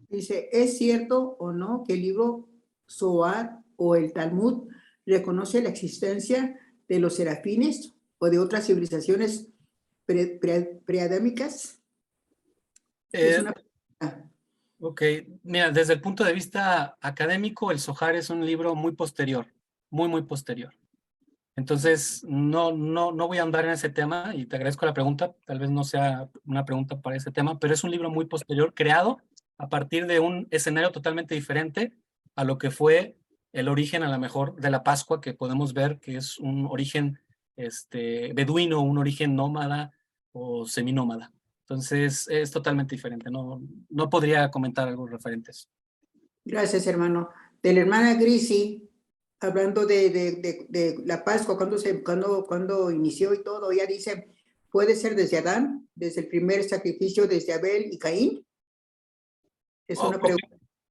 Dice, ¿es cierto o no que el libro Zohar o el Talmud reconoce la existencia de los serafines o de otras civilizaciones preadámicas? Es Eh, una pregunta. ok, mira, desde el punto de vista académico, el Zohar es un libro muy posterior, muy posterior. Entonces, no voy a andar en ese tema y te agradezco la pregunta. Tal vez no sea una pregunta para ese tema, pero es un libro muy posterior, creado a partir de un escenario totalmente diferente a lo que fue el origen, a lo mejor, de la Pascua, que podemos ver que es un origen beduino, un origen nómada o seminómada. Entonces, es totalmente diferente. No podría comentar algo referente a eso. Gracias, hermano. De la hermana Grisi, hablando de la Pascua, cuando inició y todo, ella dice, ¿puede ser desde Adán, desde el primer sacrificio, desde Abel y Caín? Es Oh, una ok. pregunta.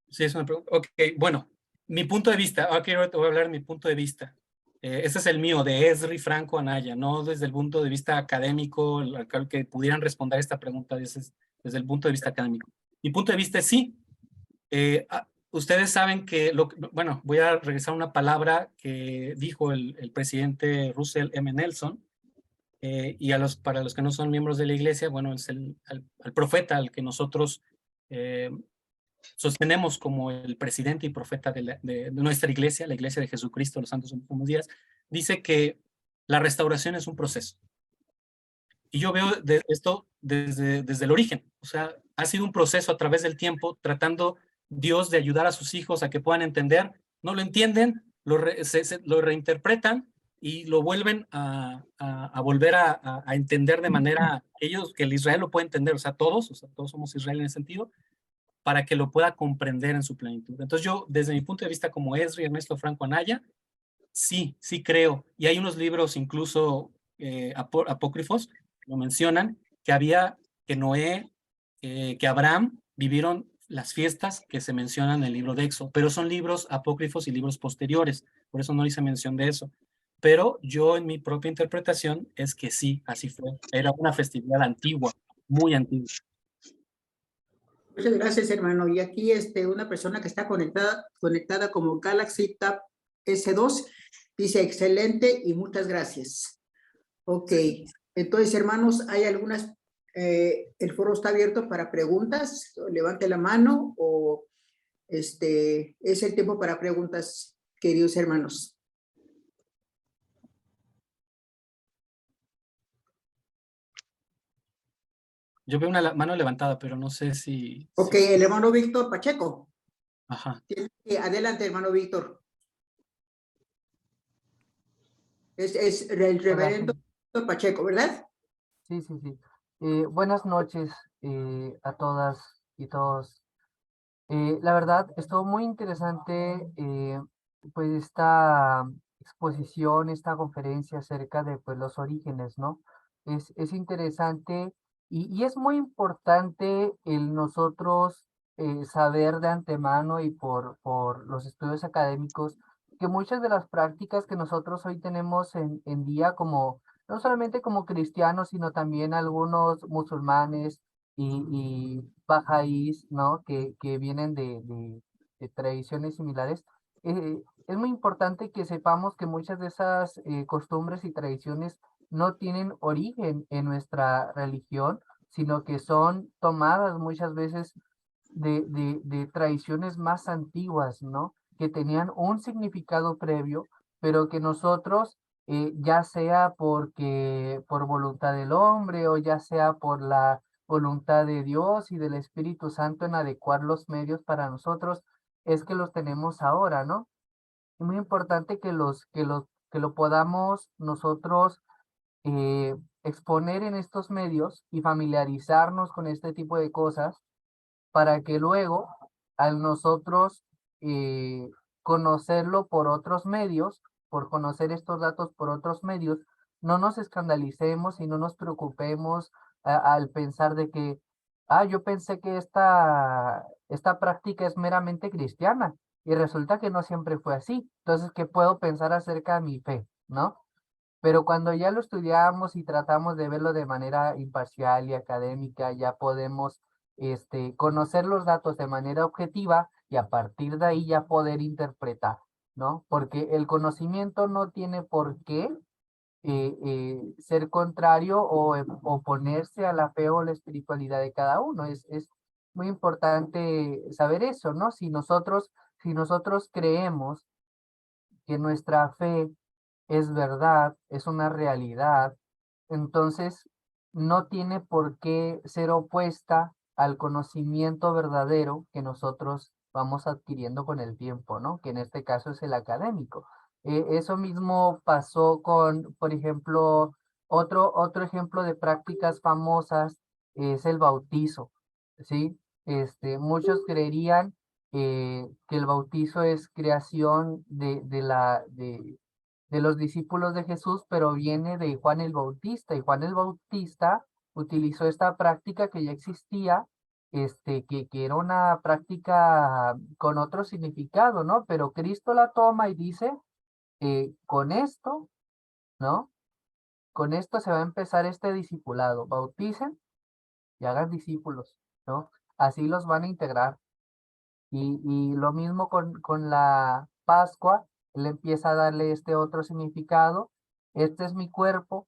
Sí, es una pregunta. Ok, bueno, mi punto de vista, ahora te voy a hablar de mi punto de vista. Ese es el mío, de Esri Franco Anaya, no desde el punto de vista académico, al que pudieran responder esta pregunta desde el punto de vista académico. Mi punto de vista es sí. Ustedes saben que, bueno, voy a regresar a una palabra que dijo el presidente Russell M. Nelson, y para los que no son miembros de la iglesia, bueno, es al profeta al que nosotros sostenemos como el presidente y profeta de nuestra iglesia, la iglesia de Jesucristo, los santos últimos días, dice que la restauración es un proceso. Y yo veo esto desde el origen. O sea, ha sido un proceso a través del tiempo, tratando Dios de ayudar a sus hijos a que puedan entender. No lo entienden, lo reinterpretan y lo vuelven a volver a entender de manera que el Israel lo puede entender. O sea, todos somos Israel en ese sentido, para que lo pueda comprender en su plenitud. Entonces yo, desde mi punto de vista como Esri Ernesto Franco Anaya, sí creo, y hay unos libros incluso apócrifos que lo mencionan, que Noé, que Abraham vivieron las fiestas que se mencionan en el libro de Éxodo, pero son libros apócrifos y libros posteriores, por eso no hice mención de eso. Pero yo en mi propia interpretación es que sí, así fue. Era una festividad antigua, muy antigua. Muchas gracias, hermano. Y aquí una persona que está conectada como Galaxy Tab S2 dice excelente y muchas gracias. Ok, entonces, hermanos, hay algunas, el foro está abierto para preguntas. Levante la mano o es el tiempo para preguntas, queridos hermanos. Yo veo una mano levantada, pero no sé si... Ok, el hermano Víctor Pacheco. Ajá. Adelante, hermano Víctor. Es el Hola, reverendo sí, Víctor Pacheco, ¿verdad? sí, sí, sí. Buenas noches a todas y todos. La verdad, estuvo muy interesante pues esta exposición, esta conferencia acerca de pues los orígenes, ¿no? Es interesante y es muy importante el nosotros saber de antemano y por los estudios académicos que muchas de las prácticas que nosotros hoy tenemos en día como, no solamente como cristianos, sino también algunos musulmanes y bajáis, ¿no? Que vienen de tradiciones similares. Es muy importante que sepamos que muchas de esas costumbres y tradiciones no tienen origen en nuestra religión, sino que son tomadas muchas veces de tradiciones más antiguas, ¿no? Que tenían un significado previo, pero que nosotros, ya sea porque por voluntad del hombre o ya sea por la voluntad de Dios y del Espíritu Santo en adecuar los medios para nosotros, es que los tenemos ahora, ¿no? Es muy importante que lo podamos nosotros exponer en estos medios y familiarizarnos con este tipo de cosas para que luego, al nosotros eh, conocerlo por otros medios, por conocer estos datos por otros medios, no nos escandalicemos y no nos preocupemos al pensar de que, yo pensé que esta práctica es meramente cristiana y resulta que no siempre fue así. Entonces, ¿qué puedo pensar acerca de mi fe? ¿No? Pero cuando ya lo estudiamos y tratamos de verlo de manera imparcial y académica, ya podemos conocer los datos de manera objetiva y a partir de ahí ya poder interpretar, ¿no? Porque el conocimiento no tiene por qué ser contrario o oponerse a la fe o la espiritualidad de cada uno. Es muy importante saber eso, ¿no? Si nosotros creemos que nuestra fe es verdad, es una realidad, entonces no tiene por qué ser opuesta al conocimiento verdadero que nosotros vamos adquiriendo con el tiempo, ¿no? Que en este caso es el académico. Eso mismo pasó con, por ejemplo, otro ejemplo de prácticas famosas es el bautizo, ¿sí? Muchos creerían que el bautizo es creación de los discípulos de Jesús, pero viene de Juan el Bautista, y Juan el Bautista utilizó esta práctica que ya existía, que era una práctica con otro significado, ¿no? Pero Cristo la toma y dice, con esto, ¿no? Con esto se va a empezar este discipulado, bauticen y hagan discípulos, ¿no? Así los van a integrar. Y lo mismo con la Pascua, él empieza a darle este otro significado. Este es mi cuerpo,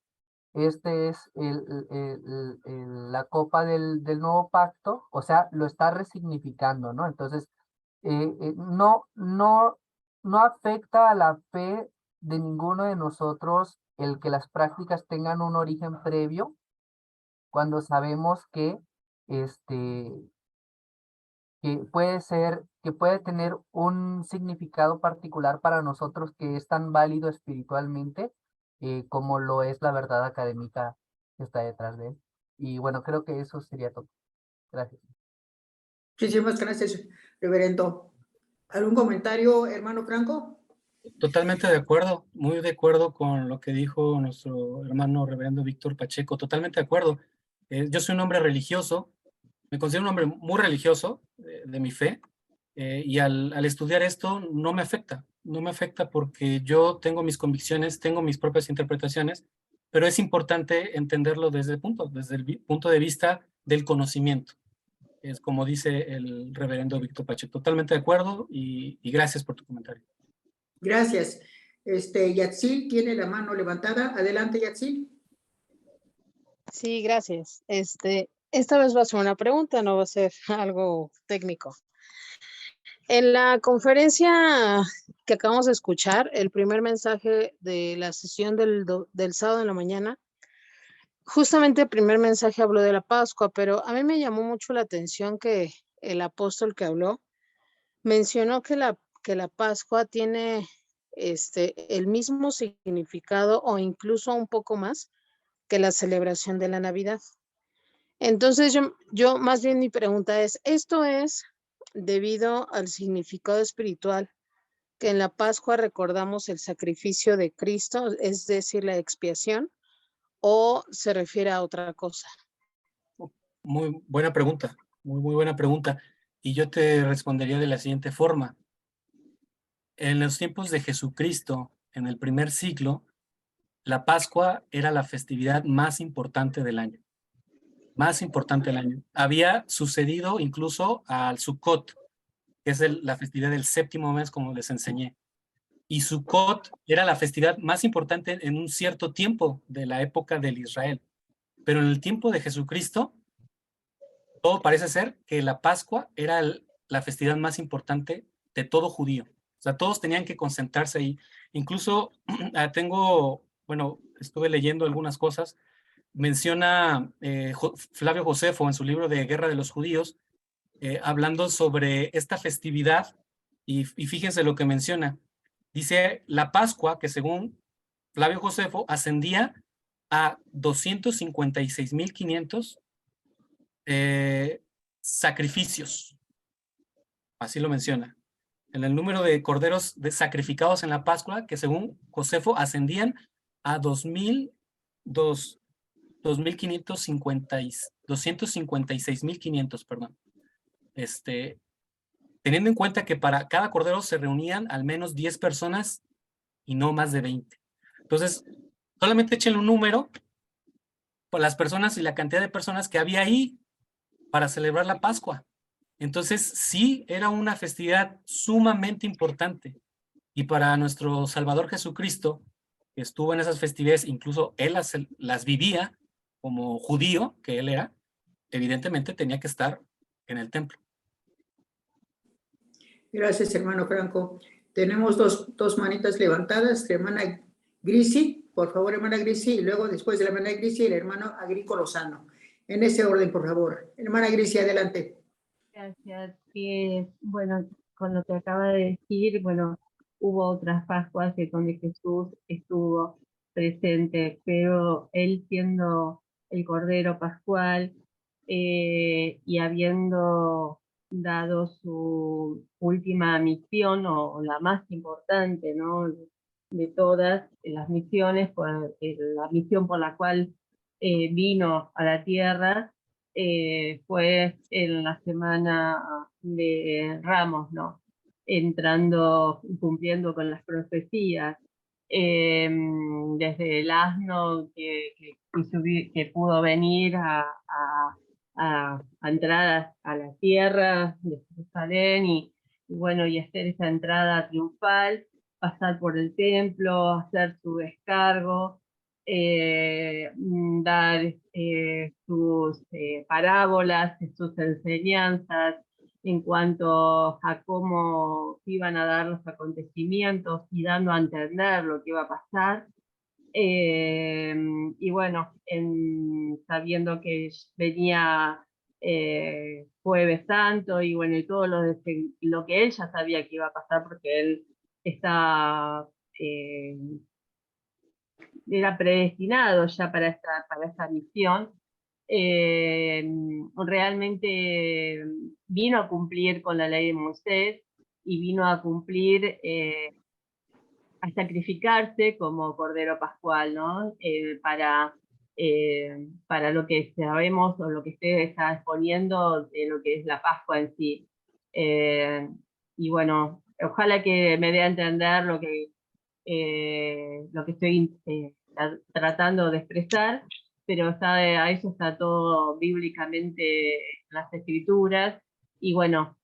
este es la copa del nuevo pacto, o sea, lo está resignificando, ¿no? Entonces, no afecta a la fe de ninguno de nosotros el que las prácticas tengan un origen previo, cuando sabemos este, que puede tener un significado particular para nosotros que es tan válido espiritualmente como lo es la verdad académica que está detrás de él. Y bueno, creo que eso sería todo. Gracias. Muchísimas gracias, reverendo. ¿Algún comentario, hermano Franco? Totalmente de acuerdo, muy de acuerdo con lo que dijo nuestro hermano reverendo Víctor Pacheco, totalmente de acuerdo. Yo soy un hombre religioso, me considero un hombre muy religioso de mi fe, y al estudiar esto no me afecta porque yo tengo mis convicciones, tengo mis propias interpretaciones, pero es importante entenderlo desde el punto de vista del conocimiento. Es como dice el reverendo Víctor Pacheco, totalmente de acuerdo y gracias por tu comentario. Gracias. Yatzil tiene la mano levantada. Adelante, Yatzil. Sí, gracias. Esta vez va a ser una pregunta, no va a ser algo técnico. En la conferencia que acabamos de escuchar, el primer mensaje de la sesión del sábado en la mañana, justamente el primer mensaje habló de la Pascua, pero a mí me llamó mucho la atención que el apóstol que habló mencionó que la Pascua tiene el mismo significado o incluso un poco más que la celebración de la Navidad. Entonces yo más bien mi pregunta es, ¿esto es debido al significado espiritual que en la Pascua recordamos el sacrificio de Cristo, es decir, la expiación, o se refiere a otra cosa? Muy buena pregunta, muy buena pregunta. Y yo te respondería de la siguiente forma. En los tiempos de Jesucristo, en el primer siglo, la Pascua era la festividad más importante del año. Más importante del año. Había sucedido incluso al Sukkot, que es la festividad del séptimo mes, como les enseñé. Y Sukkot era la festividad más importante en un cierto tiempo de la época del Israel. Pero en el tiempo de Jesucristo, todo parece ser que la Pascua era la festividad más importante de todo judío. O sea, todos tenían que concentrarse ahí. Incluso estuve leyendo algunas cosas. Menciona Flavio Josefo en su libro de Guerra de los Judíos, hablando sobre esta festividad, y fíjense lo que menciona. Dice, la Pascua, que según Flavio Josefo, ascendía a 256.500 sacrificios. Así lo menciona. En el número de corderos sacrificados en la Pascua, que según Josefo ascendían a 256.500, perdón. Teniendo en cuenta que para cada cordero se reunían al menos 10 personas y no más de 20. Entonces, solamente échenle un número por las personas y la cantidad de personas que había ahí. para celebrar la Pascua. Entonces, sí, era una festividad sumamente importante. Y para nuestro Salvador Jesucristo, que estuvo en esas festividades, incluso él las vivía como judío, que él era, evidentemente tenía que estar en el templo. Gracias, hermano Franco. Tenemos dos manitas levantadas, la hermana Grisi, por favor, hermana Grisi, y luego después de la hermana Grisi, el hermano Agrico Lozano. En ese orden, por favor. Hermana Grisi, adelante. Gracias. Bueno, con lo que acaba de decir, bueno, hubo otras Pascuas donde Jesús estuvo presente, pero él siendo el Cordero Pascual y habiendo dado su última misión o la más importante, ¿no? De todas las misiones, la misión por la cual vino a la tierra, fue en la semana de Ramos, ¿no? Entrando, cumpliendo con las profecías, desde el asno que pudo venir a entrar a la tierra de Jerusalén y bueno, y hacer esa entrada triunfal, pasar por el templo, hacer su descargo, dar sus parábolas, sus enseñanzas en cuanto a cómo iban a dar los acontecimientos y dando a entender lo que iba a pasar. Y bueno, sabiendo que venía Jueves Santo y bueno, y todo lo que él ya sabía que iba a pasar porque él era predestinado ya para esta misión. Realmente vino a cumplir con la ley de Moisés y vino a cumplir, a sacrificarse como Cordero Pascual, ¿no? Para lo que sabemos o lo que usted está exponiendo de lo que es la Pascua en sí. Y bueno, ojalá que me dé a entender lo que estoy tratando de expresar, pero a eso está todo bíblicamente en las escrituras, y bueno,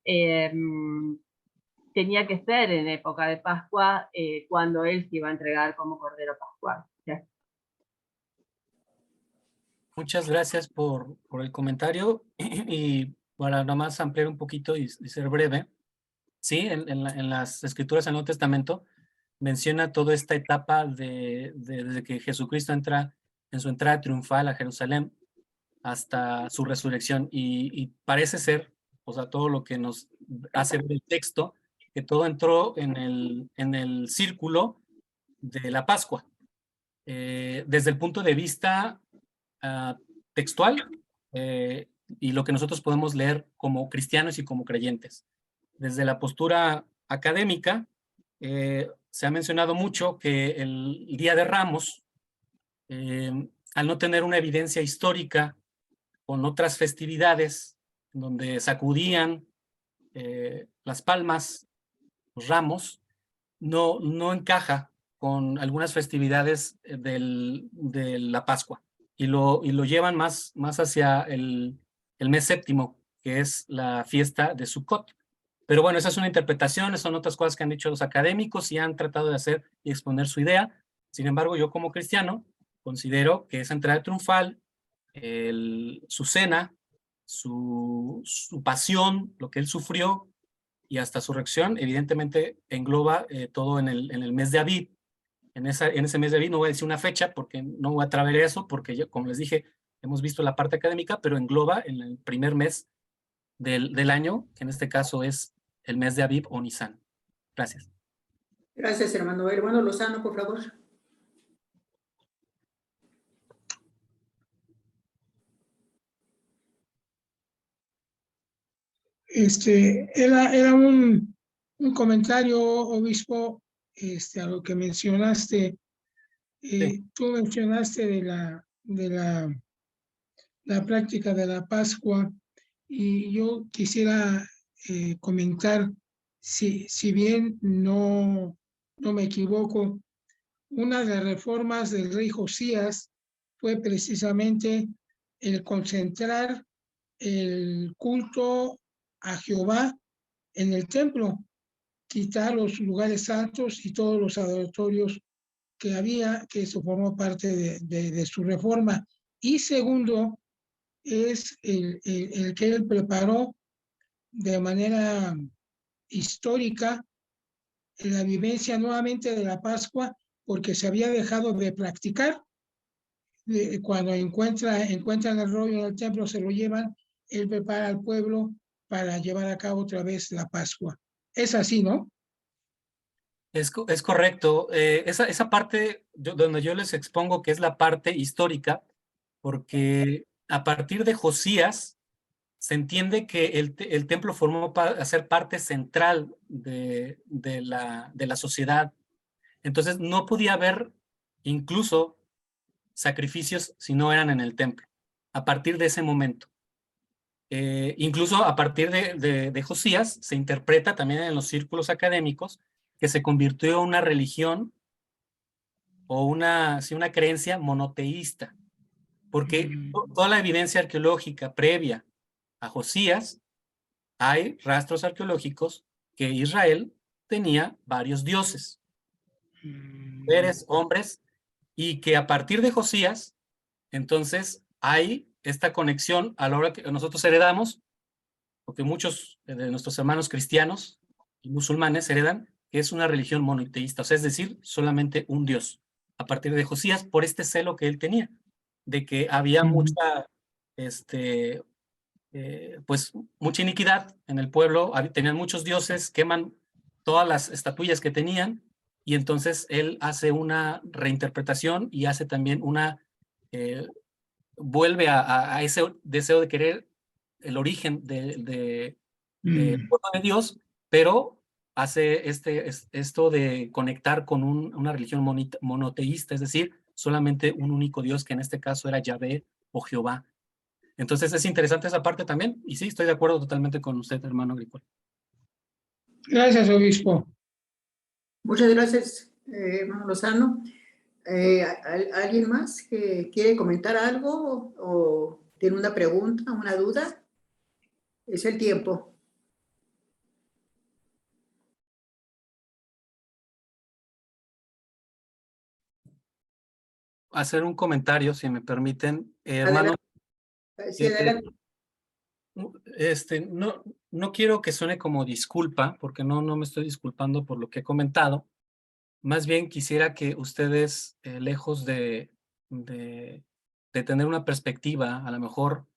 tenía que ser en época de Pascua cuando él se iba a entregar como Cordero Pascual. ¿Sí? Muchas gracias por el comentario y para nada más ampliar un poquito y ser breve, sí, en las escrituras del Nuevo Testamento menciona toda esta etapa desde que Jesucristo entra en su entrada triunfal a Jerusalén hasta su resurrección y parece ser, o sea, todo lo que nos hace ver el texto, que todo entró en el círculo de la Pascua. Desde el punto de vista textual y lo que nosotros podemos leer como cristianos y como creyentes. Desde la postura académica, se ha mencionado mucho que el Día de Ramos, al no tener una evidencia histórica con otras festividades donde sacudían las palmas, los ramos, no encaja con algunas festividades de la Pascua y lo llevan más hacia el mes séptimo, que es la fiesta de Sukkot. Pero bueno, esa es una interpretación, son otras cosas que han dicho los académicos y han tratado de hacer y exponer su idea. Sin embargo, yo como cristiano considero que esa entrada triunfal, su cena, su pasión, lo que él sufrió y hasta su reacción, evidentemente engloba todo en el mes de Aviv. En ese mes de Aviv no voy a decir una fecha porque no voy a traer eso, porque yo, como les dije, hemos visto la parte académica, pero engloba en el primer mes del año, que en este caso es el mes de Aviv o Nisan. Gracias. Gracias, hermano. Hermano Lozano, por favor. Era un comentario, obispo, a lo que mencionaste. Sí. Tú mencionaste de la práctica de la Pascua y yo quisiera comentar, si bien no me equivoco, una de las reformas del rey Josías fue precisamente el concentrar el culto a Jehová en el templo, quitar los lugares altos y todos los adoratorios que había, que eso formó parte de su reforma. Y segundo, es el que él preparó de manera histórica la vivencia nuevamente de la Pascua, porque se había dejado de practicar. Cuando encuentran el rollo en el templo, se lo llevan, él prepara al pueblo para llevar a cabo otra vez la Pascua. Es así, ¿no? Es correcto. Esa parte donde yo les expongo que es la parte histórica, porque a partir de Josías se entiende que el templo formó a ser parte central de la sociedad. Entonces no podía haber incluso sacrificios si no eran en el templo, a partir de ese momento. Incluso a partir de Josías se interpreta también en los círculos académicos que se convirtió en una religión o una creencia monoteísta, porque toda la evidencia arqueológica previa a Josías, hay rastros arqueológicos que Israel tenía varios dioses, mujeres, hombres, y que a partir de Josías, entonces hay esta conexión a la hora que nosotros heredamos, porque muchos de nuestros hermanos cristianos y musulmanes heredan que es una religión monoteísta, o sea, es decir, solamente un Dios, a partir de Josías, por este celo que él tenía, de que había mucha, pues, mucha iniquidad en el pueblo, tenían muchos dioses, queman todas las estatuillas que tenían, y entonces él hace una reinterpretación y hace también vuelve a ese deseo de querer el origen del pueblo de Dios, pero hace esto de conectar con una religión monoteísta, es decir, solamente un único Dios, que en este caso era Yahvé o Jehová. Entonces es interesante esa parte también, y sí, estoy de acuerdo totalmente con usted, hermano Grigol. Gracias, obispo. Muchas gracias, hermano Lozano. ¿Alguien más que quiere comentar algo o tiene una pregunta, una duda? Es el tiempo. Hacer un comentario, si me permiten, hermano. Sí, adelante. No quiero que suene como disculpa, porque no me estoy disculpando por lo que he comentado. Más bien quisiera que ustedes, lejos de tener una perspectiva a lo mejor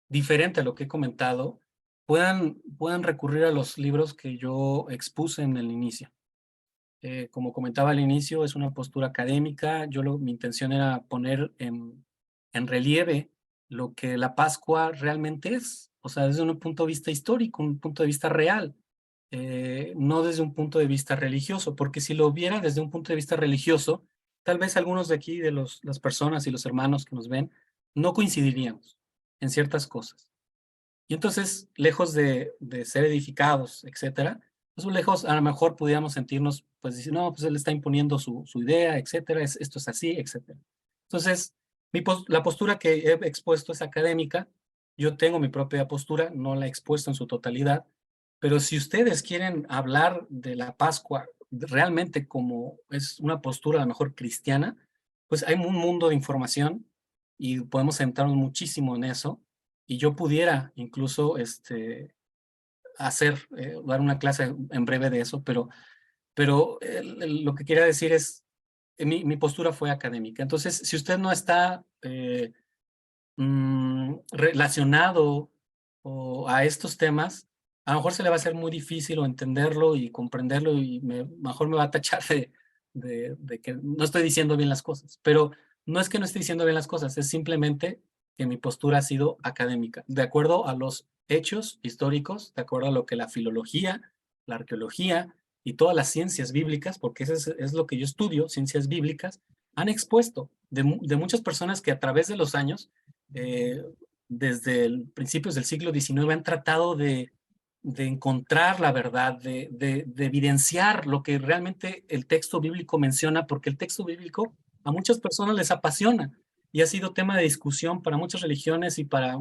diferente a lo que he comentado, puedan recurrir a los libros que yo expuse en el inicio. Como comentaba al inicio, es una postura académica. Mi intención era poner en relieve lo que la Pascua realmente es, o sea, desde un punto de vista histórico, un punto de vista real, no desde un punto de vista religioso, porque si lo viera desde un punto de vista religioso, tal vez algunos de aquí, de las personas y los hermanos que nos ven, no coincidiríamos en ciertas cosas. Y entonces, lejos de ser edificados, etcétera, pues lejos a lo mejor pudiéramos sentirnos, pues decir, no, pues él está imponiendo su idea, etcétera, esto es así, etcétera. Entonces, la postura que he expuesto es académica. Yo tengo mi propia postura, no la he expuesto en su totalidad, pero si ustedes quieren hablar de la Pascua realmente como es una postura a lo mejor cristiana, pues hay un mundo de información y podemos centrarnos muchísimo en eso, y yo pudiera incluso dar una clase en breve de eso, pero lo que quería decir es, mi postura fue académica. Entonces, si usted no está relacionado a estos temas, a lo mejor se le va a hacer muy difícil entenderlo y comprenderlo, y mejor me va a tachar de que no estoy diciendo bien las cosas. Pero no es que no esté diciendo bien las cosas, es simplemente que mi postura ha sido académica, de acuerdo a los hechos históricos, de acuerdo a lo que la filología, la arqueología y todas las ciencias bíblicas, porque eso es lo que yo estudio, ciencias bíblicas, han expuesto de muchas personas que a través de los años, desde principios del siglo XIX, han tratado de encontrar la verdad, de evidenciar lo que realmente el texto bíblico menciona, porque el texto bíblico a muchas personas les apasiona y ha sido tema de discusión para muchas religiones y para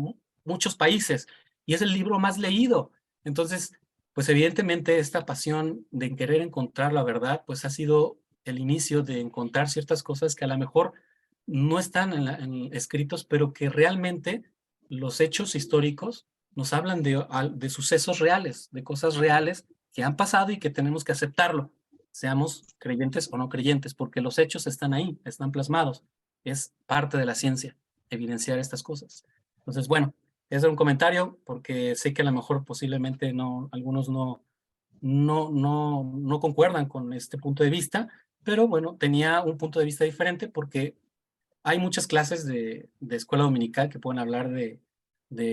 muchos países y es el libro más leído. Entonces, pues evidentemente esta pasión de querer encontrar la verdad, pues ha sido el inicio de encontrar ciertas cosas que a lo mejor no están en escritos, pero que realmente los hechos históricos nos hablan de sucesos reales, de cosas reales que han pasado y que tenemos que aceptarlo, seamos creyentes o no creyentes, porque los hechos están ahí, están plasmados. Es parte de la ciencia evidenciar estas cosas. Entonces, bueno, ese era un comentario porque sé que a lo mejor posiblemente no, algunos no concuerdan con este punto de vista, pero bueno, tenía un punto de vista diferente porque hay muchas clases de escuela dominical que pueden hablar de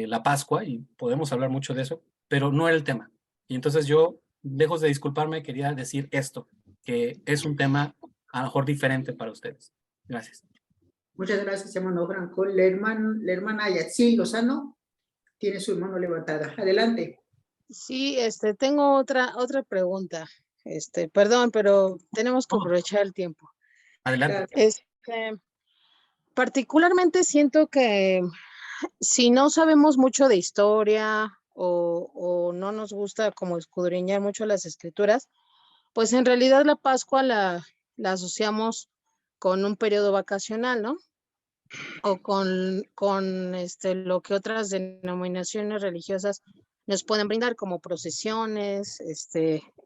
la Pascua y podemos hablar mucho de eso, pero no era el tema. Y entonces yo, lejos de disculparme, quería decir esto, que es un tema a lo mejor diferente para ustedes. Gracias. Muchas gracias, hermano Franco. La hermana Yatsil Lozano tiene su mano levantada. Adelante. Sí, tengo otra pregunta. Perdón, pero tenemos que Oh. aprovechar el tiempo. Adelante. Particularmente siento que si no sabemos mucho de historia o no nos gusta como escudriñar mucho las escrituras, pues en realidad la Pascua la asociamos con un periodo vacacional, ¿no? O con lo que otras denominaciones religiosas nos pueden brindar como procesiones,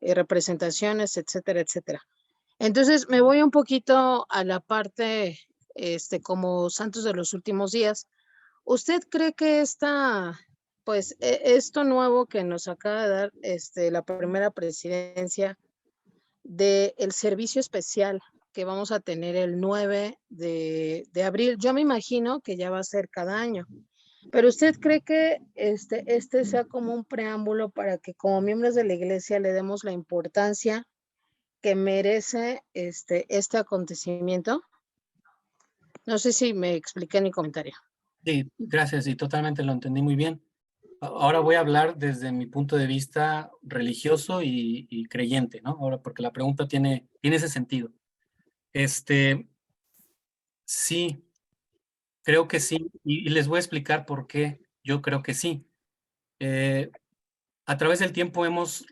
representaciones, etcétera, etcétera. Entonces me voy un poquito a la parte como santos de los últimos días. ¿Usted cree que esto nuevo que nos acaba de dar la primera presidencia del servicio especial que vamos a tener el 9 de abril, yo me imagino que ya va a ser cada año, pero usted cree que este sea como un preámbulo para que como miembros de la iglesia le demos la importancia que merece este acontecimiento? No sé si me expliqué en mi comentario. Sí, gracias, y totalmente lo entendí muy bien. Ahora voy a hablar desde mi punto de vista religioso y creyente, ¿no? Ahora, porque la pregunta tiene ese sentido. Sí, creo que sí, y les voy a explicar por qué yo creo que sí. A través del tiempo hemos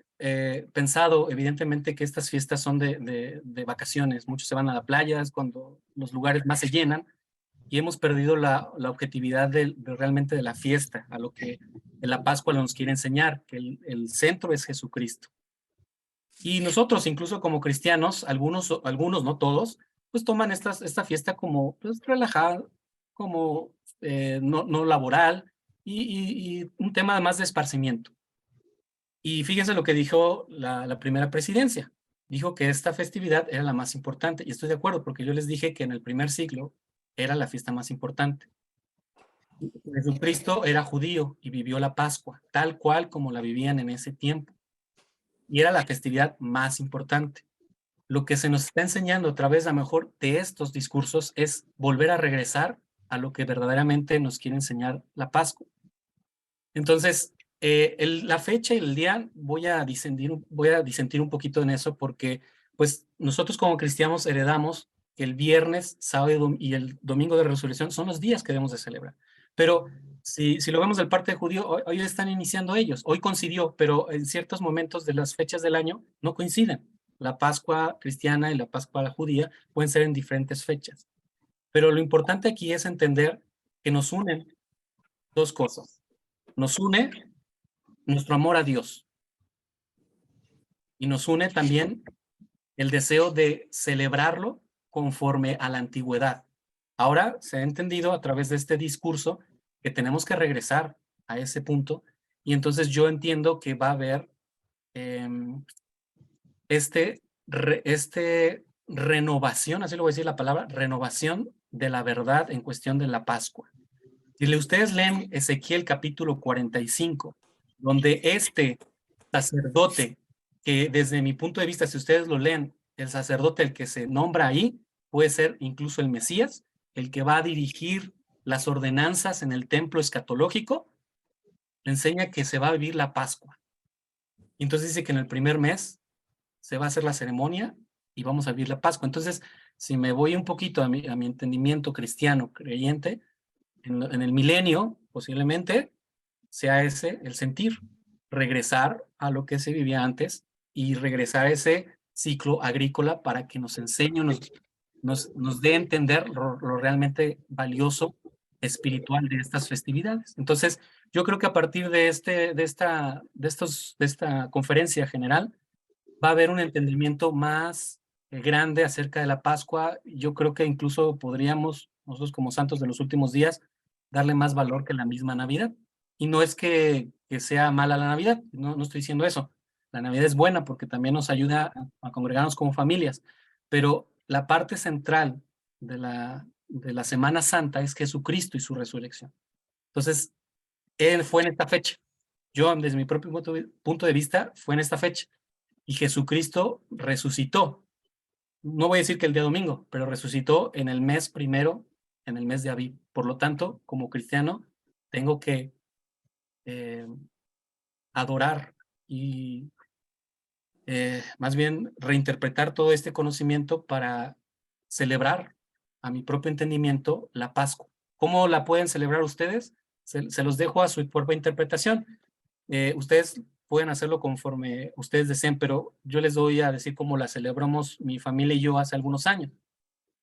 pensado, evidentemente, que estas fiestas son de vacaciones. Muchos se van a la playa, es cuando los lugares más se llenan, y hemos perdido la objetividad realmente de la fiesta, a lo que en la Pascua nos quiere enseñar, que el centro es Jesucristo. Y nosotros, incluso como cristianos, algunos, no todos, pues toman esta fiesta como pues, relajada, como no laboral, y un tema más de esparcimiento. Y fíjense lo que dijo la primera presidencia. Dijo que esta festividad era la más importante, y estoy de acuerdo, porque yo les dije que en el primer siglo era la fiesta más importante. Jesucristo era judío y vivió la Pascua, tal cual como la vivían en ese tiempo. Y era la festividad más importante. Lo que se nos está enseñando a través, a lo mejor, de estos discursos es volver a regresar a lo que verdaderamente nos quiere enseñar la Pascua. Entonces, la fecha y el día voy a disentir un poquito en eso porque pues nosotros como cristianos heredamos que el viernes, sábado y el domingo de resurrección son los días que debemos de celebrar. Pero si lo vemos del parte de judío, hoy están iniciando ellos. Hoy coincidió, pero en ciertos momentos de las fechas del año no coinciden. La Pascua cristiana y la Pascua judía pueden ser en diferentes fechas. Pero lo importante aquí es entender que nos unen dos cosas. Nos une nuestro amor a Dios y nos une también el deseo de celebrarlo conforme a la antigüedad. Ahora se ha entendido a través de este discurso que tenemos que regresar a ese punto y entonces yo entiendo que va a haber renovación, así lo voy a decir la palabra, renovación de la verdad en cuestión de la Pascua. Si ustedes leen Ezequiel capítulo 45, donde este sacerdote, que desde mi punto de vista, si ustedes lo leen, el sacerdote el que se nombra ahí, puede ser incluso el Mesías, el que va a dirigir las ordenanzas en el templo escatológico, le enseña que se va a vivir la Pascua. Y entonces dice que en el primer mes se va a hacer la ceremonia y vamos a vivir la Pascua. Entonces, si me voy un poquito a mi entendimiento cristiano, creyente, en el milenio, posiblemente, sea ese el sentir, regresar a lo que se vivía antes y regresar a ese ciclo agrícola para que nos enseñe, nos dé a entender lo realmente valioso espiritual de estas festividades. Entonces, yo creo que a partir de esta conferencia general va a haber un entendimiento más grande acerca de la Pascua. Yo creo que incluso podríamos, nosotros como santos de los últimos días, darle más valor que la misma Navidad. Y no es que sea mala la Navidad, no estoy diciendo eso. La Navidad es buena porque también nos ayuda a congregarnos como familias, pero la parte central de la Semana Santa es Jesucristo y su resurrección. Entonces, Él fue en esta fecha. Yo, desde mi propio punto de vista, fue en esta fecha. Y Jesucristo resucitó. No voy a decir que el día domingo, pero resucitó en el mes primero, en el mes de Aviv. Por lo tanto, como cristiano, tengo que adorar y más bien reinterpretar todo este conocimiento para celebrar a mi propio entendimiento la Pascua. ¿Cómo la pueden celebrar ustedes? Se los dejo a su propia interpretación. Ustedes pueden hacerlo conforme ustedes deseen, pero yo les doy a decir cómo la celebramos mi familia y yo hace algunos años.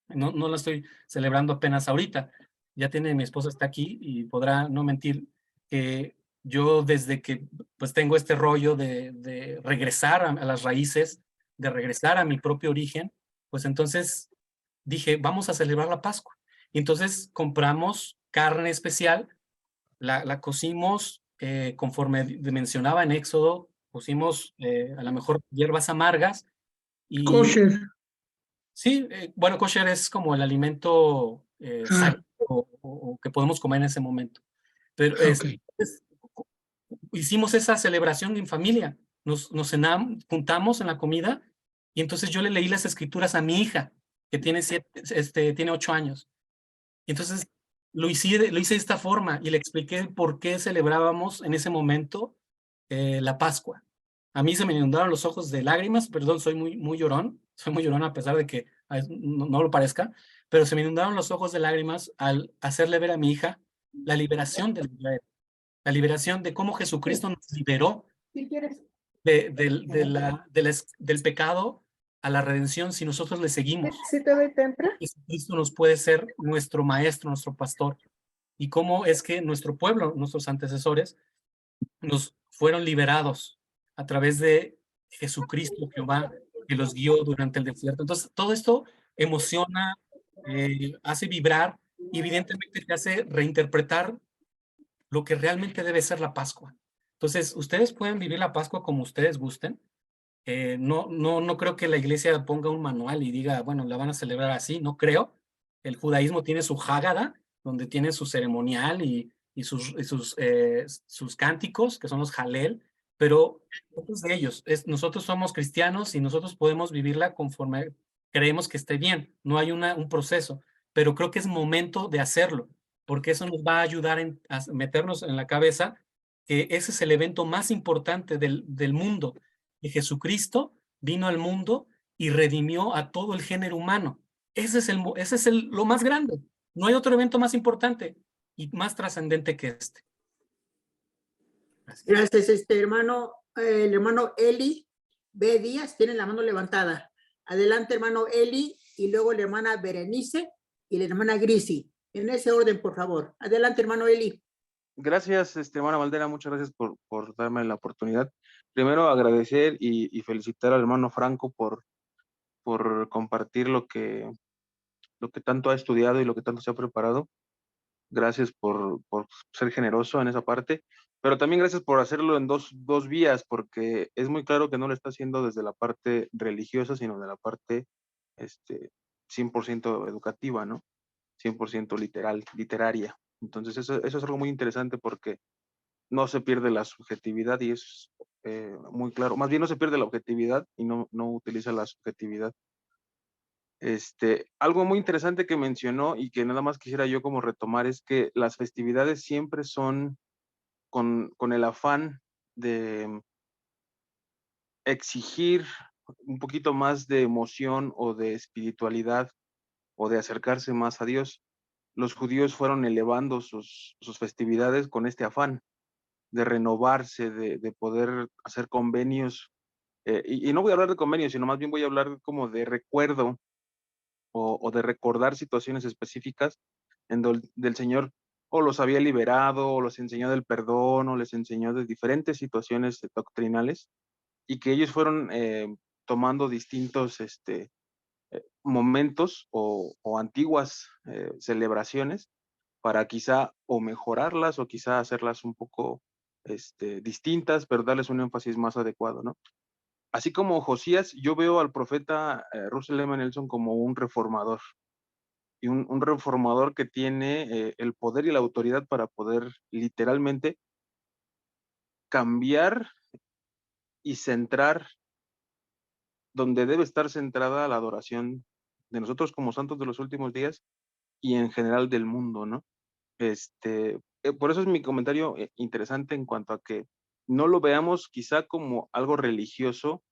No la estoy celebrando apenas ahorita. Ya tiene, mi esposa está aquí y podrá no mentir que yo desde que pues tengo este rollo de regresar a las raíces, de regresar a mi propio origen, pues entonces dije, vamos a celebrar la Pascua. Y entonces compramos carne especial, la cocimos conforme mencionaba en Éxodo, pusimos a lo mejor hierbas amargas y Kosher. sí, bueno, kosher es como el alimento Ah, sagrado o que podemos comer en ese momento. Pero ok. hicimos esa celebración en familia, nos cenamos, juntamos en la comida y entonces yo le leí las escrituras a mi hija, que tiene 8 años. Y entonces lo hice de esta forma y le expliqué por qué celebrábamos en ese momento la Pascua. A mí se me inundaron los ojos de lágrimas, perdón, soy muy llorón, soy muy llorón a pesar de que no lo parezca, pero se me inundaron los ojos de lágrimas al hacerle ver a mi hija la liberación de Israel, la liberación de cómo Jesucristo nos liberó Si quieres. del pecado a la redención si nosotros le seguimos. ¿Sí te doy temprano? Jesucristo nos puede ser nuestro maestro, nuestro pastor, y cómo es que nuestro pueblo, nuestros antecesores, nos fueron liberados a través de Jesucristo, Jehová, que los guió durante el desierto. Entonces, todo esto emociona, hace vibrar y evidentemente te hace reinterpretar lo que realmente debe ser la Pascua. Entonces, ustedes pueden vivir la Pascua como ustedes gusten. No creo que la iglesia ponga un manual y diga, bueno, la van a celebrar así, no creo. El judaísmo tiene su Hágada, donde tiene su ceremonial y sus cánticos, que son los Jalel, pero otros de ellos, nosotros somos cristianos y nosotros podemos vivirla conforme creemos que esté bien. No hay un proceso, pero creo que es momento de hacerlo, porque eso nos va a ayudar a meternos en la cabeza que ese es el evento más importante del mundo, que Jesucristo vino al mundo y redimió a todo el género humano. Ese es lo más grande. No hay otro evento más importante y más trascendente que este. Gracias. Gracias, hermano. El hermano Eli B. Díaz tiene la mano levantada. Adelante, hermano Eli, y luego la hermana Berenice y la hermana Grisi. En ese orden, por favor. Adelante, hermano Eli. Gracias, hermana Valdera, muchas gracias por darme la oportunidad. Primero, agradecer y felicitar al hermano Franco por compartir lo que tanto ha estudiado y lo que tanto se ha preparado. Gracias por ser generoso en esa parte, pero también gracias por hacerlo en dos vías, porque es muy claro que no lo está haciendo desde la parte religiosa, sino de la parte 100% educativa, ¿no? 100% literaria. Entonces, eso es algo muy interesante porque no se pierde la subjetividad y es muy claro. Más bien no se pierde la objetividad y no utiliza la subjetividad. Algo muy interesante que mencionó y que nada más quisiera yo como retomar es que las festividades siempre son con el afán de exigir un poquito más de emoción o de espiritualidad o de acercarse más a Dios. Los judíos fueron elevando sus festividades con este afán. de renovarse, de poder hacer convenios. Y no voy a hablar de convenios, sino más bien voy a hablar como de recuerdo o de recordar situaciones específicas del Señor o los había liberado, o los enseñó del perdón, o les enseñó de diferentes situaciones doctrinales, y que ellos fueron tomando distintos momentos o antiguas celebraciones para quizá o mejorarlas o quizá hacerlas un poco distintas, pero darles un énfasis más adecuado, ¿no? Así como Josías, yo veo al profeta Russell M. Nelson como un reformador, y un reformador que tiene el poder y la autoridad para poder literalmente cambiar y centrar donde debe estar centrada la adoración de nosotros como santos de los últimos días y en general del mundo, ¿no? Por eso es mi comentario interesante en cuanto a que no lo veamos quizá como algo religioso,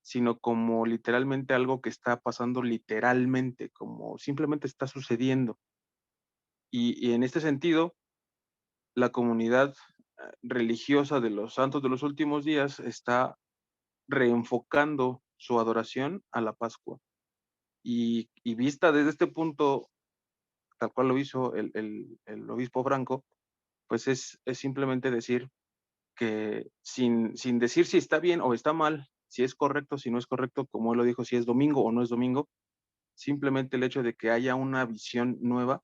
sino como literalmente algo que está pasando literalmente, como simplemente está sucediendo. Y en este sentido, la comunidad religiosa de los santos de los últimos días está reenfocando su adoración a la Pascua. Y vista desde este punto, tal cual lo hizo el obispo Franco, pues es simplemente decir que sin decir si está bien o está mal, si es correcto, si no es correcto, como él lo dijo, si es domingo o no es domingo, simplemente el hecho de que haya una visión nueva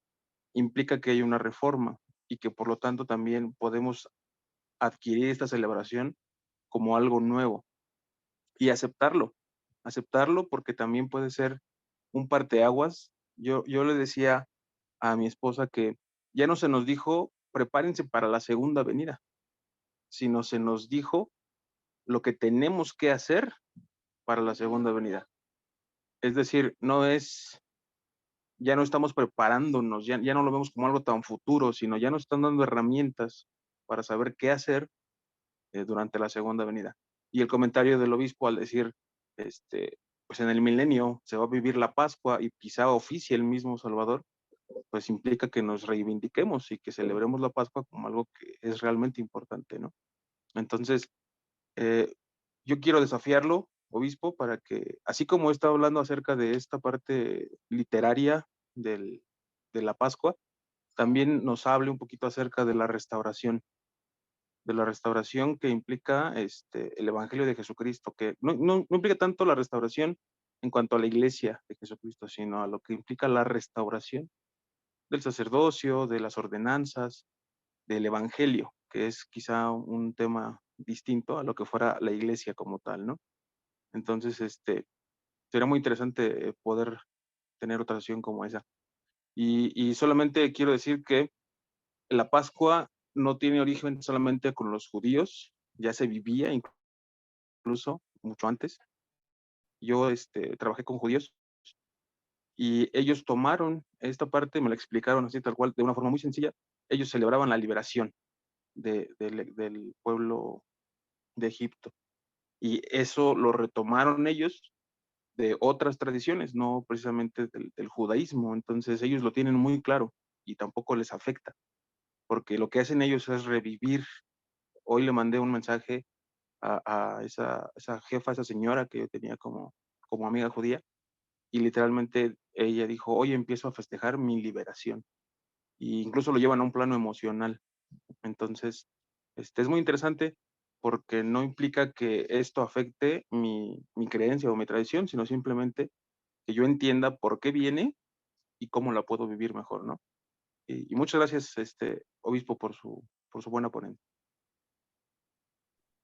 implica que hay una reforma y que por lo tanto también podemos adquirir esta celebración como algo nuevo y aceptarlo porque también puede ser un parteaguas. Yo le decía a mi esposa que ya no se nos dijo prepárense para la segunda venida, sino se nos dijo lo que tenemos que hacer para la segunda venida. Es decir, ya no estamos preparándonos, ya no lo vemos como algo tan futuro, sino ya nos están dando herramientas para saber qué hacer durante la segunda venida. Y el comentario del obispo al decir, pues en el milenio se va a vivir la Pascua y quizá oficie el mismo Salvador, pues implica que nos reivindiquemos y que celebremos la Pascua como algo que es realmente importante, ¿no? Entonces, yo quiero desafiarlo, obispo, para que, así como está hablando acerca de esta parte literaria de la Pascua, también nos hable un poquito acerca de la restauración que implica el Evangelio de Jesucristo, que no implica tanto la restauración en cuanto a la iglesia de Jesucristo, sino a lo que implica la restauración del sacerdocio, de las ordenanzas, del Evangelio, que es quizá un tema distinto a lo que fuera la iglesia como tal, ¿no? Entonces, sería muy interesante poder tener otra sesión como esa. Y solamente quiero decir que la Pascua no tiene origen solamente con los judíos, ya se vivía incluso mucho antes. Yo trabajé con judíos y ellos tomaron esta parte, me la explicaron así tal cual, de una forma muy sencilla. Ellos celebraban la liberación del pueblo de Egipto. Y eso lo retomaron ellos de otras tradiciones, no precisamente del judaísmo. Entonces ellos lo tienen muy claro y tampoco les afecta, porque lo que hacen ellos es revivir. Hoy le mandé un mensaje a esa jefa, esa señora que yo tenía como amiga judía, y literalmente ella dijo, hoy empiezo a festejar mi liberación. Y incluso lo llevan a un plano emocional. Entonces, es muy interesante porque no implica que esto afecte mi creencia o mi tradición, sino simplemente que yo entienda por qué viene y cómo la puedo vivir mejor, ¿no? Y muchas gracias, obispo, por su buena ponencia.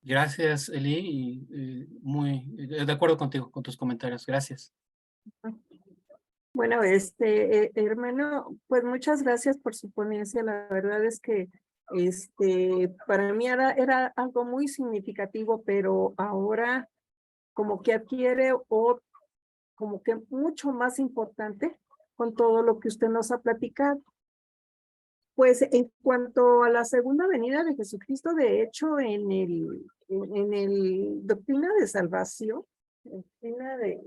Gracias, Eli, y muy de acuerdo contigo, con tus comentarios. Gracias. Bueno, hermano, pues muchas gracias por su ponencia. La verdad es que para mí era algo muy significativo, pero ahora como que adquiere o como que mucho más importante con todo lo que usted nos ha platicado. Pues en cuanto a la segunda venida de Jesucristo, de hecho, en el Doctrina de Salvación, Doctrina de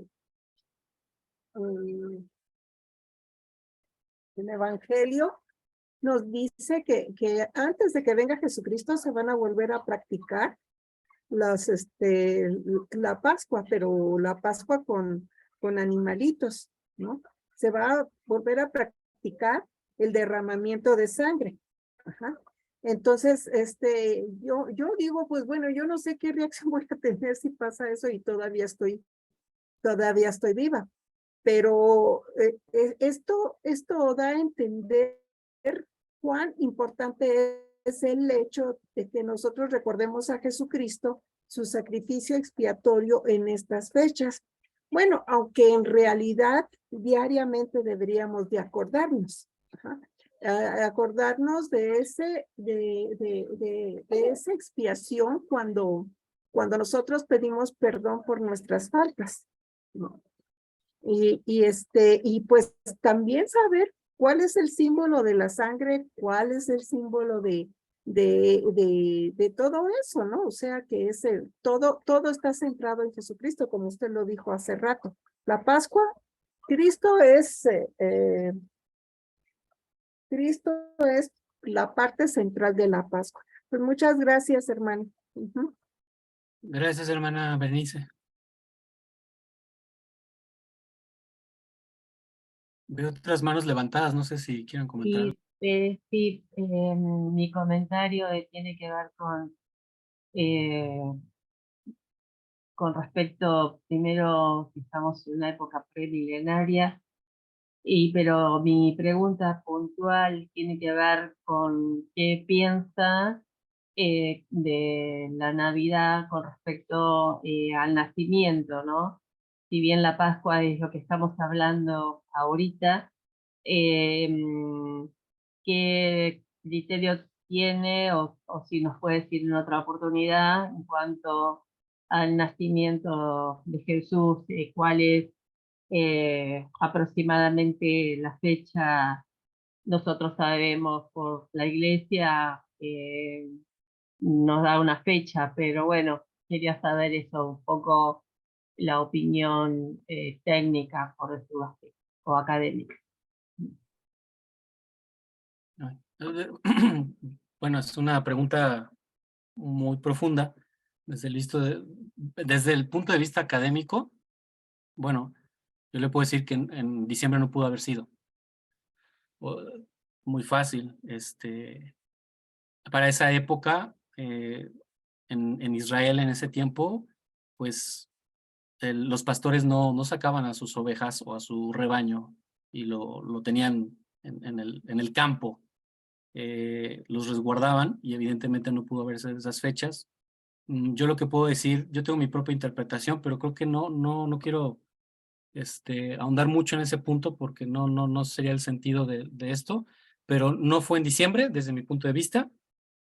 el Evangelio, nos dice que antes de que venga Jesucristo se van a volver a practicar la Pascua, pero la Pascua con animalitos, ¿no? Se va a volver a practicar el derramamiento de sangre. Ajá. Entonces, yo digo, pues bueno, yo no sé qué reacción voy a tener si pasa eso y todavía estoy viva. Pero esto da a entender cuán importante es el hecho de que nosotros recordemos a Jesucristo, su sacrificio expiatorio en estas fechas. Bueno, aunque en realidad diariamente deberíamos de acordarnos. Ajá. Acordarnos de esa expiación cuando nosotros pedimos perdón por nuestras faltas, ¿no? Y pues también saber cuál es el símbolo de la sangre, cuál es el símbolo de todo eso, ¿no? O sea que todo está centrado en Jesucristo, como usted lo dijo hace rato. La Pascua, Cristo es la parte central de la Pascua. Pues muchas gracias, hermano. Gracias, hermana Berenice. Veo otras manos levantadas, no sé si quieren comentar. Sí, mi comentario tiene que ver con respecto, primero, que estamos en una época premilenaria, pero mi pregunta puntual tiene que ver con qué piensa de la Navidad con respecto al nacimiento, ¿no? Si bien la Pascua es lo que estamos hablando ahorita, ¿qué criterio tiene o si nos puede decir en otra oportunidad en cuanto al nacimiento de Jesús, cuál es aproximadamente la fecha? Nosotros sabemos por la iglesia, nos da una fecha, pero bueno, quería saber eso, un poco la opinión técnica, por decirlo así, o académica. Bueno, es una pregunta muy profunda. Desde el punto de vista académico, bueno, yo le puedo decir que en diciembre no pudo haber sido. Muy fácil. Para esa época, en Israel en ese tiempo, pues los pastores no sacaban a sus ovejas o a su rebaño y lo tenían en el campo. Los resguardaban y evidentemente no pudo haber esas fechas. Yo lo que puedo decir, yo tengo mi propia interpretación, pero creo que no quiero ahondar mucho en ese punto porque no sería el sentido de esto, pero no fue en diciembre desde mi punto de vista.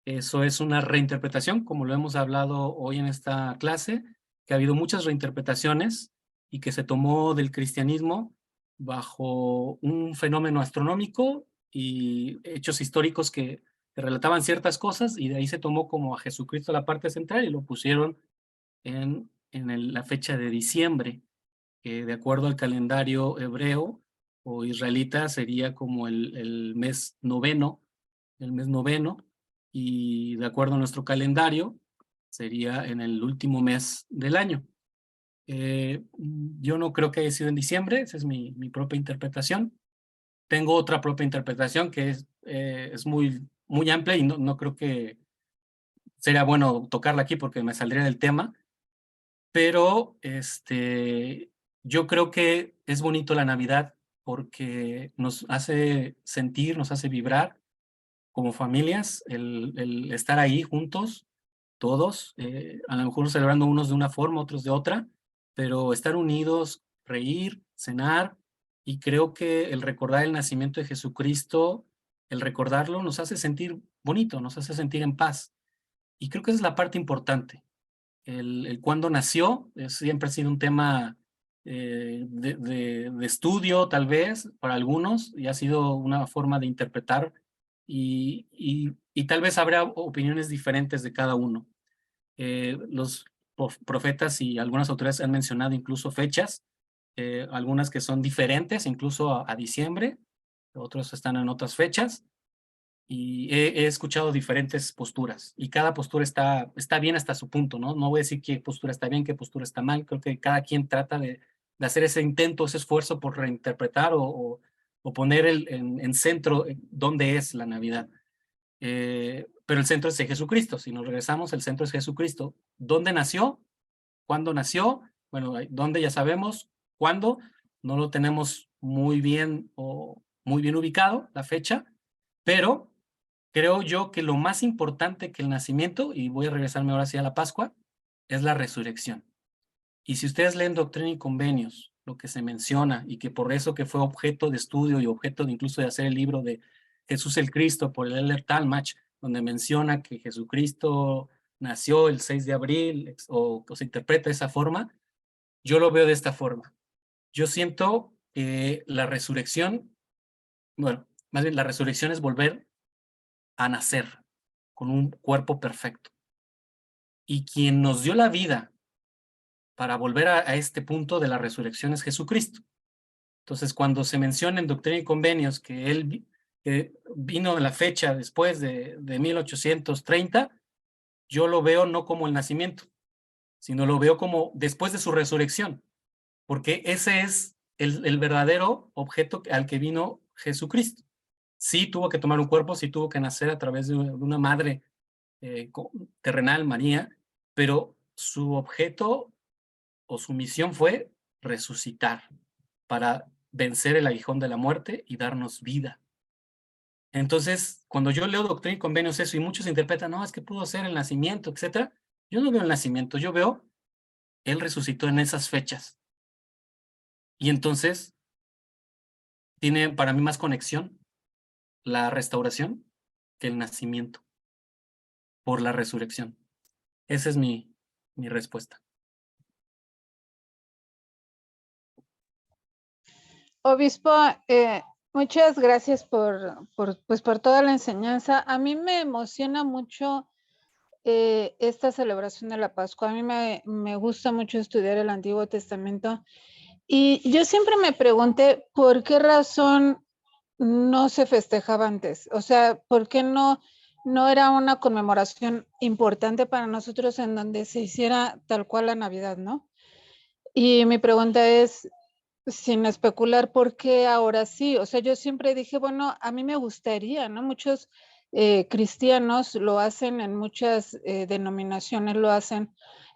Eso es una reinterpretación, como lo hemos hablado hoy en esta clase, que ha habido muchas reinterpretaciones y que se tomó del cristianismo bajo un fenómeno astronómico y hechos históricos que relataban ciertas cosas y de ahí se tomó como a Jesucristo la parte central y lo pusieron en la fecha de diciembre, que de acuerdo al calendario hebreo o israelita sería como el mes noveno, y de acuerdo a nuestro calendario sería en el último mes del año. Yo no creo que haya sido en diciembre, esa es mi propia interpretación. Tengo otra propia interpretación que es muy amplia y no creo que sería bueno tocarla aquí porque me saldría del tema, pero yo creo que es bonito la Navidad porque nos hace sentir, nos hace vibrar como familias, el estar ahí juntos, todos, a lo mejor celebrando unos de una forma, otros de otra, pero estar unidos, reír, cenar, y creo que el recordar el nacimiento de Jesucristo, el recordarlo nos hace sentir bonito, nos hace sentir en paz. Y creo que esa es la parte importante. El cuándo nació siempre ha sido un tema de estudio, tal vez, para algunos, y ha sido una forma de interpretar, y tal vez habrá opiniones diferentes de cada uno. Los profetas y algunas autoridades han mencionado incluso fechas, algunas que son diferentes, incluso a diciembre, otros están en otras fechas, y he escuchado diferentes posturas y cada postura está bien hasta su punto, ¿no? No voy a decir qué postura está bien, qué postura está mal. Creo que cada quien trata de hacer ese intento, ese esfuerzo por reinterpretar o poner en centro dónde es la Navidad. Pero el centro es de Jesucristo. Si nos regresamos, el centro es Jesucristo. ¿Dónde nació? ¿Cuándo nació? Bueno, ¿dónde? Ya sabemos. ¿Cuándo? No lo tenemos muy bien ubicado, la fecha, pero creo yo que lo más importante que el nacimiento, y voy a regresarme ahora sí a la Pascua, es la resurrección. Y si ustedes leen Doctrina y Convenios, lo que se menciona, y que por eso que fue objeto de estudio y objeto de incluso de hacer el libro de Jesús el Cristo por el Elder Talmach, donde menciona que Jesucristo nació el 6 de abril, o se interpreta de esa forma, yo lo veo de esta forma. Yo siento que la resurrección, bueno, más bien la resurrección es volver a nacer con un cuerpo perfecto. Y quien nos dio la vida para volver a este punto de la resurrección es Jesucristo. Entonces, cuando se menciona en Doctrina y Convenios que él vino en la fecha después de 1830, yo lo veo no como el nacimiento, sino lo veo como después de su resurrección, porque ese es el verdadero objeto al que vino Jesucristo. Sí tuvo que tomar un cuerpo, sí tuvo que nacer a través de una madre terrenal, María, pero su objeto o su misión fue resucitar para vencer el aguijón de la muerte y darnos vida. Entonces, cuando yo leo Doctrina y Convenios eso, y muchos interpretan, no, es que pudo ser el nacimiento, etcétera, yo no veo el nacimiento, yo veo, él resucitó en esas fechas. Y entonces, tiene para mí más conexión la restauración que el nacimiento por la resurrección. Esa es mi respuesta. Obispo, muchas gracias por toda la enseñanza. A mí me emociona mucho esta celebración de la Pascua. A mí me gusta mucho estudiar el Antiguo Testamento y yo siempre me pregunté por qué razón no se festejaba antes. O sea, ¿por qué no era una conmemoración importante para nosotros en donde se hiciera tal cual la Navidad, ¿no? Y mi pregunta es, sin especular, ¿por qué ahora sí? O sea, yo siempre dije, bueno, a mí me gustaría, ¿no? Muchos cristianos lo hacen, en muchas denominaciones lo hacen,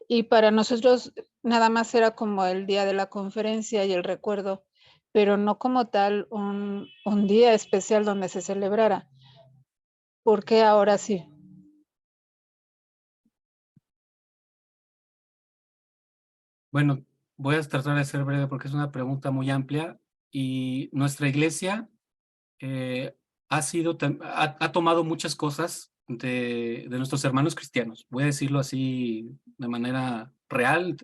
y para nosotros nada más era como el día de la conferencia y el recuerdo, pero no como tal un día especial donde se celebrara. ¿Por qué ahora sí? Bueno, voy a tratar de ser breve porque es una pregunta muy amplia y nuestra iglesia ha tomado muchas cosas de nuestros hermanos cristianos. Voy a decirlo así de manera real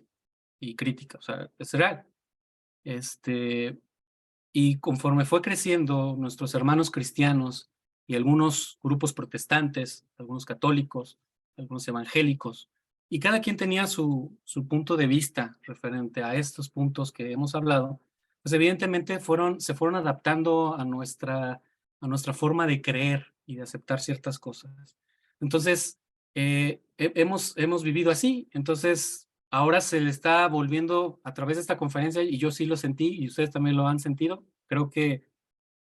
y crítica, o sea, es real. Y conforme fue creciendo nuestros hermanos cristianos y algunos grupos protestantes, algunos católicos, algunos evangélicos, y cada quien tenía su punto de vista referente a estos puntos que hemos hablado, pues evidentemente se fueron adaptando a nuestra forma de creer y de aceptar ciertas cosas. Entonces, hemos vivido así. Entonces, ahora se le está volviendo a través de esta conferencia, y yo sí lo sentí, y ustedes también lo han sentido. Creo que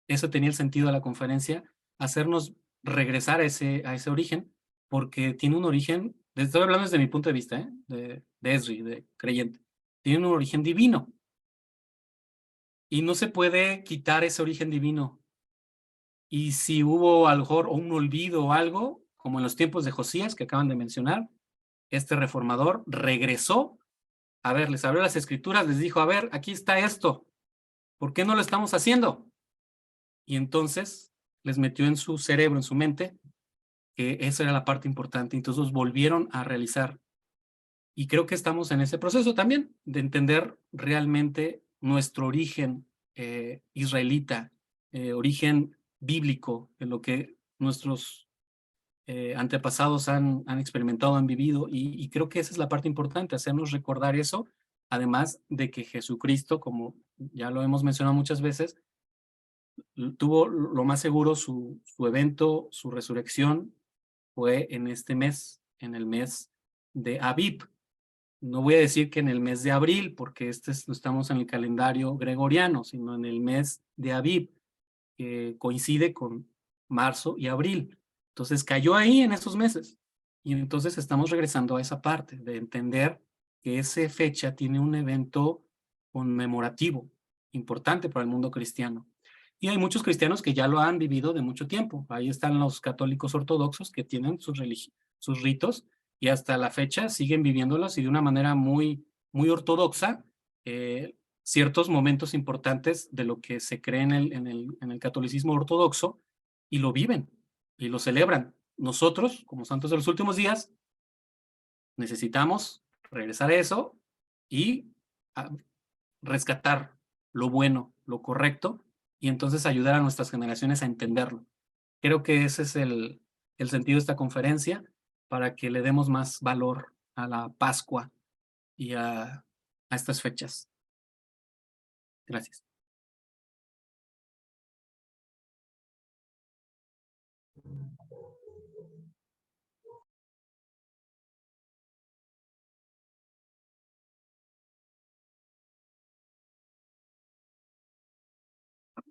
eso tenía el sentido de la conferencia, hacernos regresar a ese origen, porque tiene un origen, estoy hablando desde mi punto de vista, de Esri, de creyente, tiene un origen divino. Y no se puede quitar ese origen divino. Y si hubo a lo mejor un olvido o algo, como en los tiempos de Josías que acaban de mencionar, este reformador regresó, a ver, les abrió las escrituras, les dijo, a ver, aquí está esto, ¿por qué no lo estamos haciendo? Y entonces les metió en su cerebro, en su mente, que esa era la parte importante. Entonces volvieron a realizar. Y creo que estamos en ese proceso también, de entender realmente nuestro origen israelita, origen bíblico, en lo que nuestros antepasados han experimentado, han vivido, y creo que esa es la parte importante, hacernos recordar eso, además de que Jesucristo, como ya lo hemos mencionado muchas veces, tuvo lo más seguro su evento, su resurrección fue en este mes, en el mes de Aviv. No voy a decir que en el mes de abril, porque no estamos en el calendario gregoriano, sino en el mes de Aviv, que coincide con marzo y abril. Entonces cayó ahí en esos meses. Y entonces estamos regresando a esa parte de entender que esa fecha tiene un evento conmemorativo importante para el mundo cristiano. Y hay muchos cristianos que ya lo han vivido de mucho tiempo. Ahí están los católicos ortodoxos que tienen sus ritos y hasta la fecha siguen viviéndolos y de una manera muy, muy ortodoxa ciertos momentos importantes de lo que se cree en el catolicismo ortodoxo y lo viven y lo celebran. Nosotros, como santos de los últimos días, necesitamos regresar a eso y rescatar lo bueno, lo correcto, y entonces ayudar a nuestras generaciones a entenderlo. Creo que ese es el sentido de esta conferencia, para que le demos más valor a la Pascua y a estas fechas. Gracias.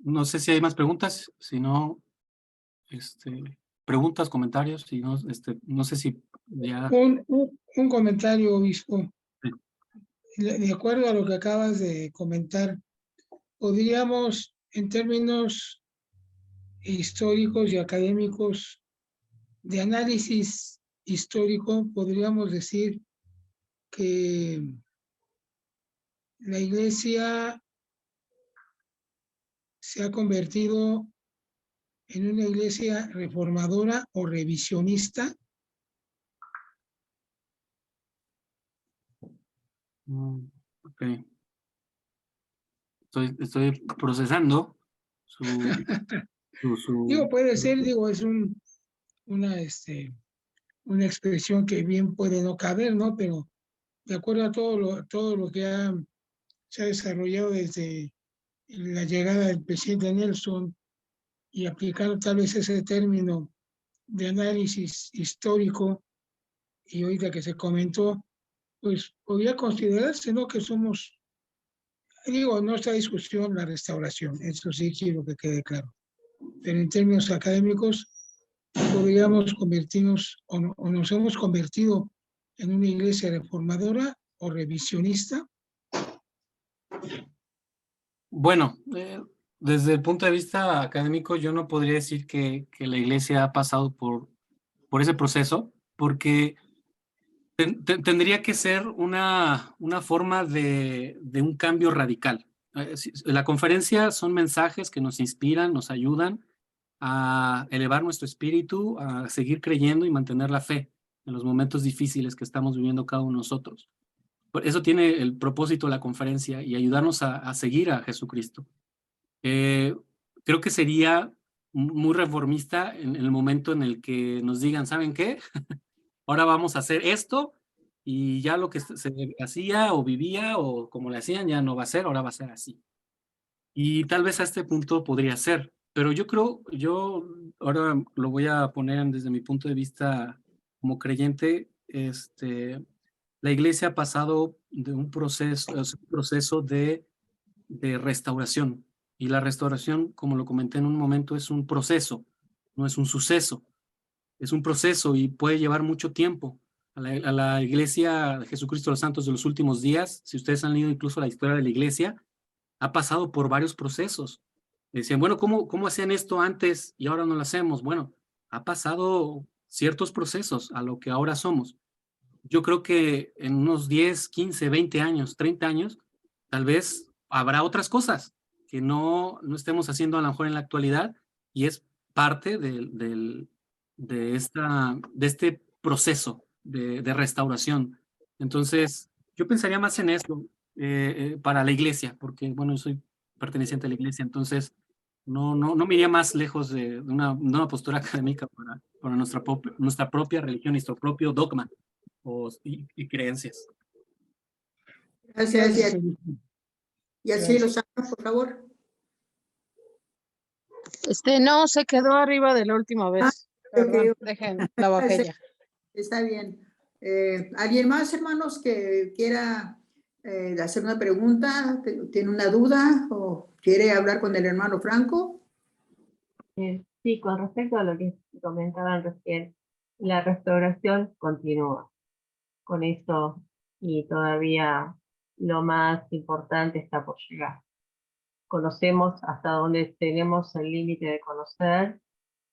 No sé si hay más preguntas, si no, preguntas, comentarios, si no, no sé si ya... Un comentario, obispo. Sí. De acuerdo a lo que acabas de comentar, podríamos, en términos históricos y académicos, de análisis histórico, podríamos decir que la Iglesia se ha convertido en una iglesia reformadora o revisionista. Ok. Estoy procesando Digo, puede ser, digo, es una expresión que bien puede no caber, ¿no? Pero de acuerdo a todo lo que se ha desarrollado desde la llegada del presidente Nelson y aplicando tal vez ese término de análisis histórico y ahorita que se comentó, pues podría considerarse, ¿no? Que somos, digo, no está discusión la restauración, eso sí quiero que quede claro, pero en términos académicos podríamos convertirnos o nos hemos convertido en una iglesia reformadora o revisionista. Bueno, desde el punto de vista académico, yo no podría decir que la Iglesia ha pasado por ese proceso, porque tendría que ser una forma de un cambio radical. La conferencia son mensajes que nos inspiran, nos ayudan a elevar nuestro espíritu, a seguir creyendo y mantener la fe en los momentos difíciles que estamos viviendo cada uno de nosotros. Eso tiene el propósito de la conferencia y ayudarnos a seguir a Jesucristo. Creo que sería muy reformista en el momento en el que nos digan, ¿saben qué? Ahora vamos a hacer esto y ya lo que se hacía o vivía o como le hacían ya no va a ser, ahora va a ser así. Y tal vez a este punto podría ser, pero yo ahora lo voy a poner desde mi punto de vista como creyente, la Iglesia ha pasado de un proceso de restauración. Y la restauración, como lo comenté en un momento, es un proceso, no es un suceso. Es un proceso y puede llevar mucho tiempo. A la Iglesia de Jesucristo de los Santos de los últimos días, si ustedes han leído incluso la historia de la Iglesia, ha pasado por varios procesos. Decían, bueno, ¿cómo hacían esto antes y ahora no lo hacemos? Bueno, ha pasado ciertos procesos a lo que ahora somos. Yo creo que en unos 10, 15, 20 años, 30 años, tal vez habrá otras cosas que no estemos haciendo a lo mejor en la actualidad y es parte de este proceso de restauración. Entonces, yo pensaría más en eso para la iglesia, porque, bueno, yo soy perteneciente a la iglesia, entonces no me iría más lejos de una postura académica para nuestra propia religión, nuestro propio dogma y creencias. Gracias. Y así los amos, por favor. No, se quedó arriba de la última vez. Perdón, ok. dejen, la bajé ya. Está bien. ¿Alguien más, hermanos, que quiera hacer una pregunta? ¿Tiene una duda o quiere hablar con el hermano Franco? Sí, con respecto a lo que comentaban recién, la restauración continúa con esto y todavía lo más importante está por llegar. Conocemos hasta dónde tenemos el límite de conocer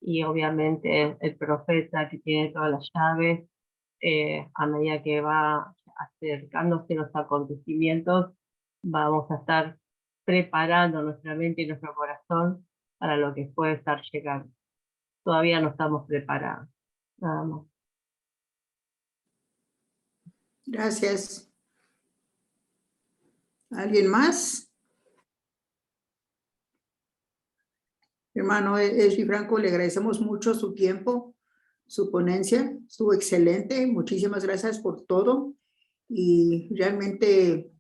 y obviamente el profeta que tiene todas las llaves, a medida que va acercándose los acontecimientos, vamos a estar preparando nuestra mente y nuestro corazón para lo que puede estar llegando. Todavía no estamos preparados. Nada más. Gracias. ¿Alguien más? Hermano Esri Franco, le agradecemos mucho su tiempo, su ponencia, estuvo excelente. Muchísimas gracias por todo. Y realmente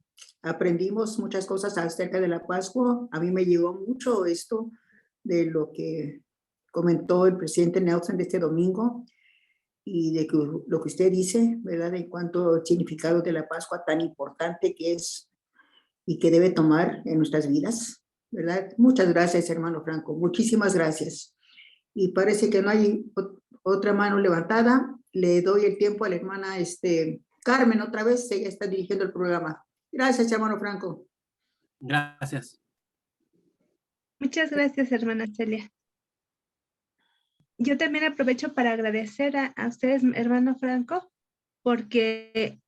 aprendimos muchas cosas acerca de la Pascua. A mí me llegó mucho esto de lo que comentó el presidente Nelson de este domingo y de que, lo que usted dice, ¿verdad? En cuanto al significado de la Pascua tan importante que es y que debe tomar en nuestras vidas, ¿verdad? Muchas gracias, hermano Franco. Muchísimas gracias. Y parece que no hay otra mano levantada. Le doy el tiempo a la hermana Carmen otra vez. Ella está dirigiendo el programa. Gracias, hermano Franco. Gracias. Muchas gracias, hermana Celia. Yo también aprovecho para agradecer a ustedes, hermano Franco, porque